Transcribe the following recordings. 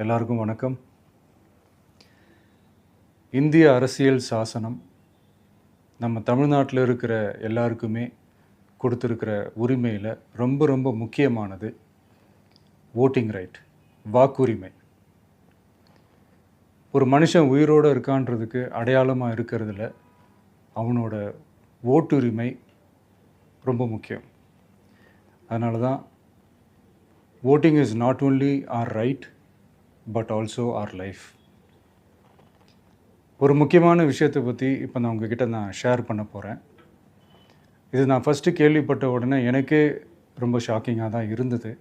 எல்லாருக்கும் வணக்கம். இந்திய அரசியல் சாசனம் நம்ம தமிழ்நாட்டில் இருக்கிற எல்லாருக்குமே கொடுத்துருக்கிற உரிமையில் ரொம்ப ரொம்ப முக்கியமானது ஓட்டிங் ரைட், வாக்குரிமை. ஒரு மனுஷன் உயிரோடு இருக்கான்றதுக்கு அடையாளமாக இருக்கிறதுல அவனோட ஓட்டுரிமை ரொம்ப முக்கியம். அதனால தான் voting is not only our right but also our life. ஒரு முக்கியமான விஷயத்தை பற்றி இப்போ நான் உங்ககிட்ட ஷேர் பண்ண போகிறேன். இது நான் ஃபஸ்ட்டு கேள்விப்பட்ட உடனே எனக்கே ரொம்ப ஷாக்கிங்காக தான் இருந்தது.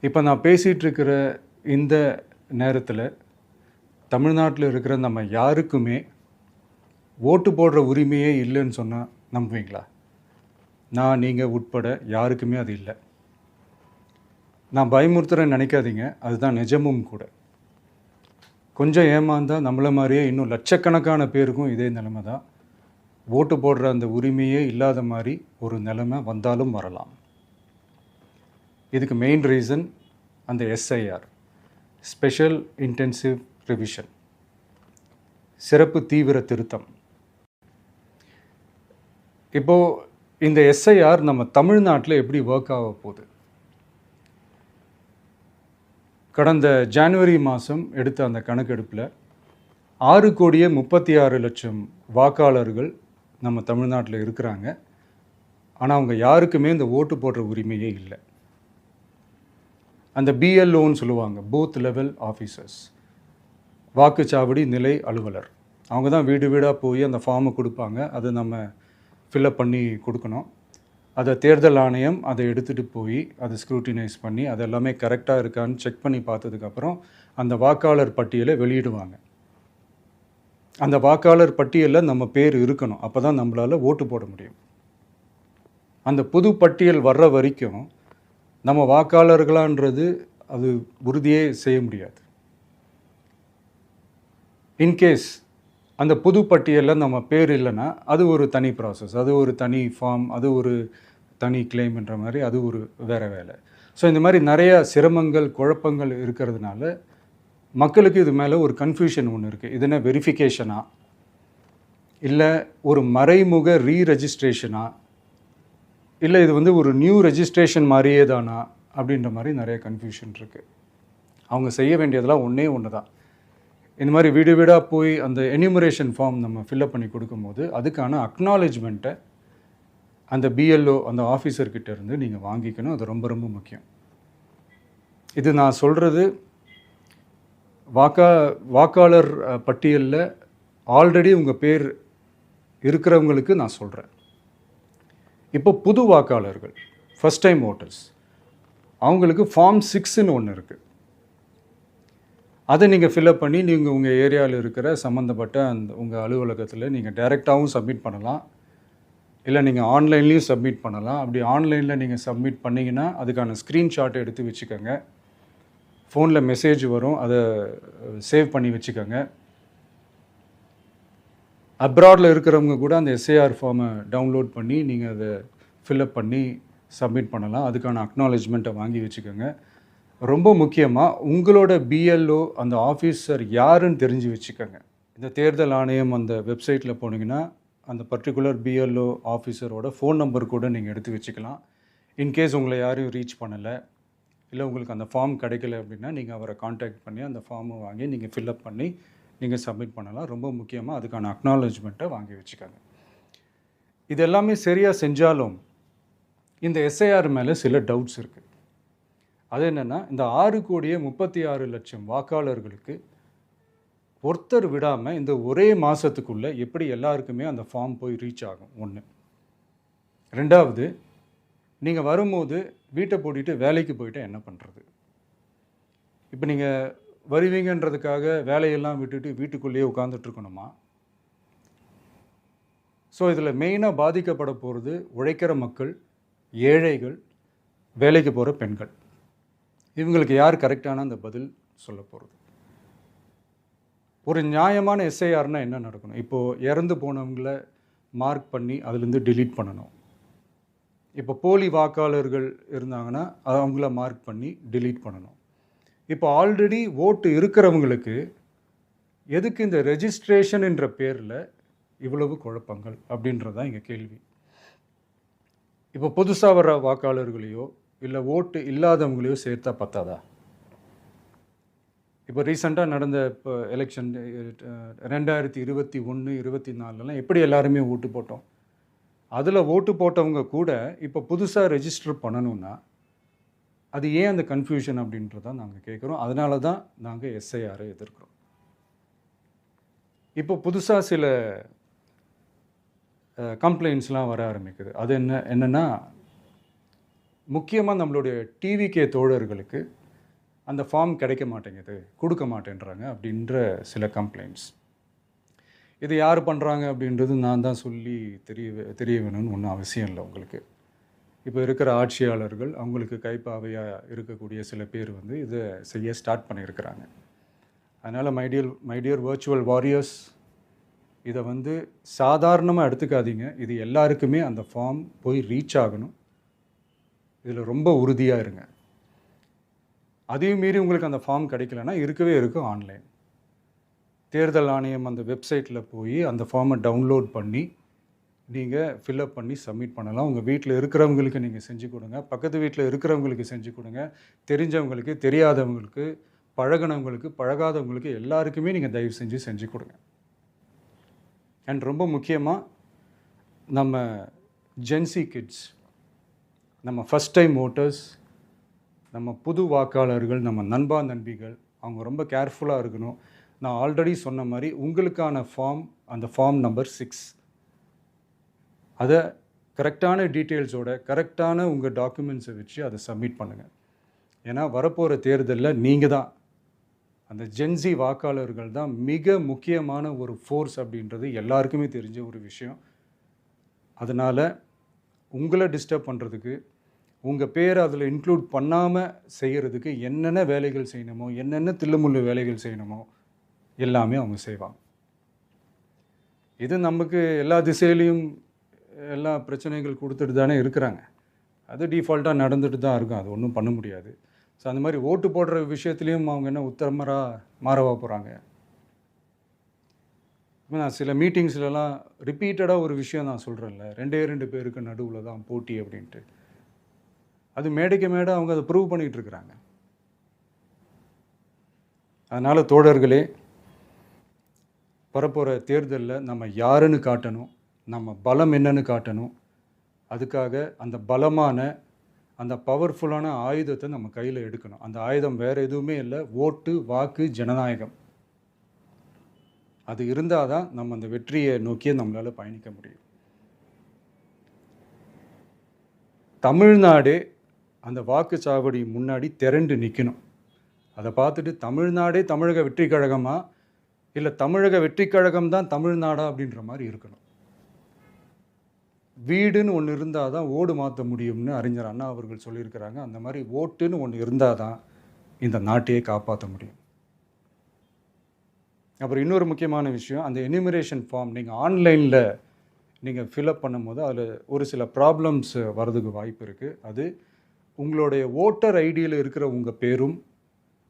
இப்போ நான் பேசிகிட்ருக்கிற இந்த நேரத்தில் தமிழ்நாட்டில் இருக்கிற நம்ம யாருக்குமே ஓட்டு போடுற உரிமையே இல்லைன்னு சொன்னால் நம்புவீங்களா? நான் நீங்கள் உட்பட யாருக்குமே அது இல்லை. நான் பயமுறுத்துறேன்னு நினைக்காதீங்க, அதுதான் நிஜமும் கூட. கொஞ்சம் ஏமாந்தால் நம்மளை மாதிரியே இன்னும் லட்சக்கணக்கான பேருக்கும் இதே நிலைமை தான். ஓட்டு போடுற அந்த உரிமையே இல்லாத மாதிரி ஒரு நிலைமை வந்தாலும் வரலாம். இதுக்கு மெயின் ரீசன் அந்த எஸ்ஐஆர், ஸ்பெஷல் இன்டென்சிவ் ரிவிஷன், சிறப்பு தீவிர திருத்தம். இப்போது இந்த எஸ்ஐஆர் நம்ம தமிழ்நாட்டில் எப்படி ஒர்க் ஆக போகுது? கடந்த ஜனவரி மாதம் எடுத்த அந்த கணக்கெடுப்பில் 6,36,00,000 வாக்காளர்கள் நம்ம தமிழ்நாட்டில் இருக்கிறாங்க. ஆனால் அவங்க யாருக்குமே இந்த ஓட்டு போடுற உரிமையே இல்லை. அந்த பிஎல்ஓன்னு சொல்லுவாங்க, பூத் லெவல் ஆஃபீஸர்ஸ், வாக்குச்சாவடி நிலை அலுவலர். அவங்க தான் வீடு வீடாக போய் அந்த ஃபார்மை கொடுப்பாங்க. அதை நம்ம ஃபில்அப் பண்ணி கொடுக்கணும். அதை தேர்தல் ஆணையம் அதை எடுத்துகிட்டு போய் அதை ஸ்க்ரூட்டினைஸ் பண்ணி அது எல்லாமே கரெக்டாக இருக்கான்னு செக் பண்ணி பார்த்ததுக்கப்புறம் அந்த வாக்காளர் பட்டியலை வெளியிடுவாங்க. அந்த வாக்காளர் பட்டியலில் நம்ம பேர் இருக்கணும், அப்போ தான் நம்மளால் ஓட்டு போட முடியும். அந்த புது பட்டியல் வர்ற வரைக்கும் நம்ம வாக்காளர்களான்றது அது உறுதியே செய்ய முடியாது. இன்கேஸ் அந்த புது பட்டியலில் நம்ம பேர் இல்லைன்னா அது ஒரு தனி ப்ராசஸ், அது ஒரு தனி ஃபார்ம், அது ஒரு தனி கிளைம்ன்ற மாதிரி அது ஒரு வேறு வேலை. ஸோ இந்த மாதிரி நிறையா சிரமங்கள் குழப்பங்கள் இருக்கிறதுனால மக்களுக்கு இது மேலே ஒரு கன்ஃபியூஷன் ஒன்று இருக்குது. இது என்ன வெரிஃபிகேஷனா இல்லை ஒரு மறைமுக ரீரெஜிஸ்ட்ரேஷனா இல்லை இது ஒரு நியூ ரெஜிஸ்ட்ரேஷன் மாதிரியே தானா அப்படின்ற மாதிரி நிறைய கன்ஃபியூஷன் இருக்குது. அவங்க செய்ய வேண்டியதெல்லாம் ஒன்று தான். இந்த மாதிரி வீடு வீடாக போய் அந்த என்யூமரேஷன் ஃபார்ம் நம்ம ஃபில்அப் பண்ணி கொடுக்கும்போது அதுக்கான அக்னாலேஜ்மெண்ட்டை அந்த பிஎல்ஓ அந்த ஆஃபீஸர்கிட்ட இருந்து நீங்கள் வாங்கிக்கணும். அது ரொம்ப ரொம்ப முக்கியம். இது நான் சொல்கிறது வாக்காளர் பட்டியலில் ஆல்ரெடி உங்கள் பேர் இருக்கிறவங்களுக்கு நான் சொல்கிறேன். இப்போ புது வாக்காளர்கள், ஃபஸ்ட் டைம் ஓட்டர்ஸ், அவங்களுக்கு ஃபார்ம் 6ன்னு ஒன்று இருக்குது. அதை நீங்கள் ஃபில்அப் பண்ணி நீங்கள் உங்கள் ஏரியாவில் இருக்கிற சம்மந்தப்பட்ட அந்த உங்கள் அலுவலகத்தில் நீங்கள் டைரெக்டாகவும் சப்மிட் பண்ணலாம், இல்லை நீங்கள் ஆன்லைன்லேயும் சப்மிட் பண்ணலாம். அப்படி ஆன்லைனில் நீங்கள் சப்மிட் பண்ணிங்கன்னா அதுக்கான ஸ்க்ரீன்ஷாட்டை எடுத்து வச்சுக்கோங்க. ஃபோனில் மெசேஜ் வரும், அதை சேவ் பண்ணி வச்சுக்கோங்க. அப்ராடில் இருக்கிறவங்க கூட அந்த எஸ்ஐஆர் ஃபார்மை டவுன்லோட் பண்ணி நீங்கள் அதை ஃபில்அப் பண்ணி சப்மிட் பண்ணலாம். அதுக்கான அக்னாலேஜ்மெண்ட்டை வாங்கி வச்சுக்கோங்க. ரொம்ப முக்கியமாக உங்களோட பிஎல்ஓ அந்த ஆஃபீஸர் யாருன்னு தெரிஞ்சு வச்சுக்கோங்க. இந்த தேர்தல் ஆணையம் அந்த வெப்சைட்டில் போனீங்கன்னா அந்த பர்டிகுலர் பிஎல்ஓ ஆஃபீஸரோட ஃபோன் நம்பர் கூட நீங்கள் எடுத்து வச்சுக்கலாம். இன்கேஸ் உங்களை யாரையும் ரீச் பண்ணலை இல்லை உங்களுக்கு அந்த ஃபார்ம் கிடைக்கல அப்படின்னா நீங்கள் அவரை காண்டாக்ட் பண்ணி அந்த ஃபார்மை வாங்கி நீங்கள் ஃபில்அப் பண்ணி நீங்கள் சப்மிட் பண்ணலாம். ரொம்ப முக்கியமாக அதுக்கான அக்னாலேஜ்மெண்ட்டை வாங்கி வச்சுக்கோங்க. இது எல்லாமே சரியாக செஞ்சாலும் இந்த எஸ்ஐஆர் மேலே சில டவுட்ஸ் இருக்குது. அது என்னென்னா, இந்த 6,36,00,000 வாக்காளர்களுக்கு ஒருத்தர் விடாமல் இந்த ஒரே மாதத்துக்குள்ளே எப்படி எல்லாருக்குமே அந்த ஃபார்ம் போய் ரீச் ஆகும்? ஒன்று. ரெண்டாவது, நீங்கள் வரும்போது வீட்டை பூட்டிட்டு வேலைக்கு போயிட்டு என்ன பண்ணுறது? இப்போ நீங்கள் வருவீங்கன்றதுக்காக வேலையெல்லாம் விட்டுட்டு வீட்டுக்குள்ளேயே உட்காந்துட்ருக்கணுமா? ஸோ இதில் மெயினாக பாதிக்கப்பட போகிறது உழைக்கிற மக்கள், ஏழைகள், வேலைக்கு போகிற பெண்கள். இவங்களுக்கு யார் கரெக்டான அந்த பதில் சொல்ல போகிறது? ஒரு நியாயமான எஸ்ஐஆர்னால் என்ன நடக்கணும்? இப்போது இறந்து போனவங்கள மார்க் பண்ணி அதுலேருந்து டிலீட் பண்ணணும். இப்போ போலி வாக்காளர்கள் இருந்தாங்கன்னா அவங்கள மார்க் பண்ணி டிலீட் பண்ணணும். இப்போ ஆல்ரெடி ஓட்டு இருக்கிறவங்களுக்கு எதுக்கு இந்த ரெஜிஸ்ட்ரேஷன் என்ற பேரில் இவ்வளவு குழப்பங்கள் அப்படின்றது தான் எங்கள் கேள்வி. இப்போ புதுசாக வர வாக்காளர்களையோ இல்லை ஓட்டு இல்லாதவங்களையோ சேர்த்தா பத்தாதா? இப்போ ரீசெண்டாக நடந்த இப்போ எலெக்ஷன் 2021, 24 எப்படி எல்லாருமே ஓட்டு போட்டோம்? அதில் ஓட்டு போட்டவங்க கூட இப்போ புதுசாக ரெஜிஸ்டர் பண்ணணும்னா அது ஏன் அந்த கன்ஃபியூஷன் அப்படின்றதான் நாங்கள் கேட்குறோம். அதனால தான் நாங்கள் எஸ்ஐஆரை எதிர்க்கிறோம். இப்போ புதுசாக சில கம்ப்ளைண்ட்ஸ்லாம் வர ஆரம்பிக்குது. அது என்னென்னா முக்கியமாக நம்மளுடைய டிவிகே தோழர்களுக்கு அந்த ஃபார்ம் கிடைக்க மாட்டேங்குது, கொடுக்க மாட்டேன்றாங்க அப்படின்ற சில கம்ப்ளைண்ட்ஸ். இது யார் பண்ணுறாங்க அப்படின்றது நான் தான் சொல்லி தெரிய வேணும்னு ஒன்றும் அவசியம் இல்லை உங்களுக்கு. இப்போ இருக்கிற ஆட்சியாளர்கள் அவங்களுக்கு கைப்பாவையாக இருக்கக்கூடிய சில பேர் வந்து இதை செய்ய ஸ்டார்ட் பண்ணியிருக்கிறாங்க. அதனால் மைடியர் வர்ச்சுவல் வாரியர்ஸ், இதை வந்து சாதாரணமாக எடுத்துக்காதீங்க. இது எல்லாருக்குமே அந்த ஃபார்ம் போய் ரீச் ஆகணும். இதில் ரொம்ப உறுதியாக இருங்க. அதையும் மீறி உங்களுக்கு அந்த ஃபார்ம் கிடைக்கலன்னா இருக்கவே இருக்கும் ஆன்லைன். தேர்தல் ஆணையம் அந்த வெப்சைட்டில் போய் அந்த ஃபார்மை டவுன்லோட் பண்ணி நீங்கள் ஃபில்அப் பண்ணி சப்மிட் பண்ணலாம். உங்கள் வீட்டில் இருக்கிறவங்களுக்கு நீங்கள் செஞ்சு கொடுங்க, பக்கத்து வீட்டில் இருக்கிறவங்களுக்கு செஞ்சு கொடுங்க, தெரிஞ்சவங்களுக்கு, தெரியாதவங்களுக்கு, பழகினவங்களுக்கு, பழகாதவங்களுக்கு எல்லாருக்குமே நீங்கள் தயவு செஞ்சு கொடுங்க. அண்ட் ரொம்ப முக்கியமாக நம்ம ஜென்சி கிட்ஸ், நம்ம ஃபஸ்ட் டைம் ஓட்டர்ஸ், நம்ம புது வாக்காளர்கள், நம்ம நண்பா நண்பிகள், அவங்க ரொம்ப கேர்ஃபுல்லாக இருக்கணும். நான் ஆல்ரெடி சொன்ன மாதிரி உங்களுக்கான ஃபார்ம், அந்த ஃபார்ம் நம்பர் 6, அதை கரெக்டான டீட்டெயில்ஸோட கரெக்டான உங்கள் டாக்குமெண்ட்ஸை வச்சு அதை சப்மிட் பண்ணுங்கள். ஏன்னா வரப்போகிற தேர்தலில் நீங்கள் தான், அந்த ஜென்சி வாக்காளர்கள் தான் மிக முக்கியமான ஒரு ஃபோர்ஸ் அப்படின்றது எல்லாருக்குமே தெரிஞ்ச ஒரு விஷயம். அதனால் உங்களை டிஸ்டர்ப் பண்ணுறதுக்கு, உங்கள் பேரை அதில் இன்க்ளூட் பண்ணாமல் செய்கிறதுக்கு என்னென்ன வேலைகள் செய்யணுமோ, என்னென்ன தில்லுமுள்ளு வேலைகள் செய்யணுமோ எல்லாமே அவங்க செய்வாங்க. இது நமக்கு எல்லா திசையிலையும் எல்லா பிரச்சனைகள் கொடுத்துட்டு தானே இருக்கிறாங்க. அது டிஃபால்ட்டாக நடந்துட்டு தான் இருக்கும். அது ஒன்றும் பண்ண முடியாது. ஸோ அந்த மாதிரி ஓட்டு போடுற விஷயத்துலேயும் அவங்க என்ன உத்தரமராக மாறவா போகிறாங்க? இப்போ நான் சில மீட்டிங்ஸ்லலாம் ரிப்பீட்டடாக ஒரு விஷயம் நான் சொல்கிறேன்ல, 2 பேருக்கு நடுவில் தான் போட்டி அப்படின்ட்டு. அது மேடைக்கு மேடை அவங்க அதை ப்ரூவ் பண்ணிகிட்ருக்குறாங்க. அதனால் தோழர்களே, வரப்போகிற தேர்தலில் நம்ம யாருன்னு காட்டணும், நம்ம பலம் என்னன்னு காட்டணும். அதுக்காக அந்த பலமான, அந்த பவர்ஃபுல்லான ஆயுதத்தை நம்ம கையில் எடுக்கணும். அந்த ஆயுதம் வேறு எதுவுமே இல்லை, ஓட்டு, வாக்கு, ஜனநாயகம். அது இருந்தால் தான் நம்ம அந்த வெற்றியை நோக்கியே நம்மளால் பயணிக்க முடியும். தமிழ்நாடே அந்த வாக்குச்சாவடி முன்னாடி திரண்டு நிற்கணும். அதை பார்த்துட்டு தமிழ்நாடே தமிழக வெற்றி கழகமா இல்லை தமிழக வெற்றி கழகம் தான் தமிழ்நாடா அப்படின்ற மாதிரி இருக்கணும். வீடுன்னு ஒன்று இருந்தால் தான் ஓடு மாற்ற முடியும்னு அறிஞர் அண்ணா அவர்கள் சொல்லியிருக்கிறாங்க. அந்த மாதிரி ஓட்டுன்னு ஒன்று இருந்தால் தான் இந்த நாட்டையே காப்பாற்ற முடியும். அப்புறம் இன்னொரு முக்கியமான விஷயம், அந்த எனிமரேஷன் ஃபார்ம் நீங்கள் ஆன்லைனில் நீங்கள் ஃபில்அப் பண்ணும்போது அதில் ஒரு சில ப்ராப்ளம்ஸ் வர்றதுக்கு வாய்ப்பு இருக்குது. அது உங்களுடைய ஓட்டர் ஐடியில் இருக்கிற உங்கள் பேரும்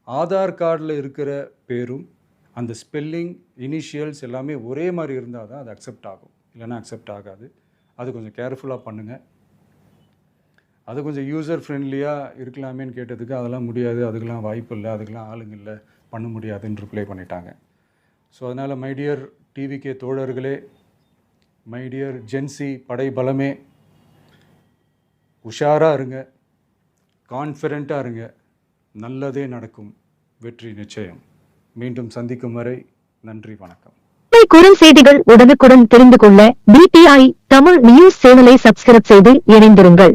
ஆதார் கார்டில் இருக்கிற பேரும் அந்த ஸ்பெல்லிங், இனிஷியல்ஸ் எல்லாமே ஒரே மாதிரி இருந்தால் தான் அது அக்செப்ட் ஆகும், இல்லைன்னா அக்செப்ட் ஆகாது. அது கொஞ்சம் கேர்ஃபுல்லாக பண்ணுங்கள். அது கொஞ்சம் யூசர் ஃப்ரெண்ட்லியாக இருக்கலாமேன்னு கேட்டதுக்கு அதெல்லாம் முடியாது, அதுக்கெல்லாம் வாய்ப்பு இல்லை, அதுக்கெல்லாம் ஆளுங்க இல்லை, பண்ண முடியாதுன்னு ரிப்ளை பண்ணிட்டாங்க. ஸோ அதனால் மைடியர் டிவிகே தோழர்களே, மைடியர் ஜென்சி படை பலமே, உஷாராக இருங்க, கான்ஃபிடெண்ட்டாக இருங்க, நல்லதே நடக்கும், வெற்றி நிச்சயம். மீண்டும் சந்திக்கும் வரை நன்றி, வணக்கம். குறுஞ்செய்திகள் உடனுக்குடன் தெரிந்து கொள்ள BPI தமிழ் நியூஸ் சேனலை சப்ஸ்கிரைப் செய்து இணைந்திருங்கள்.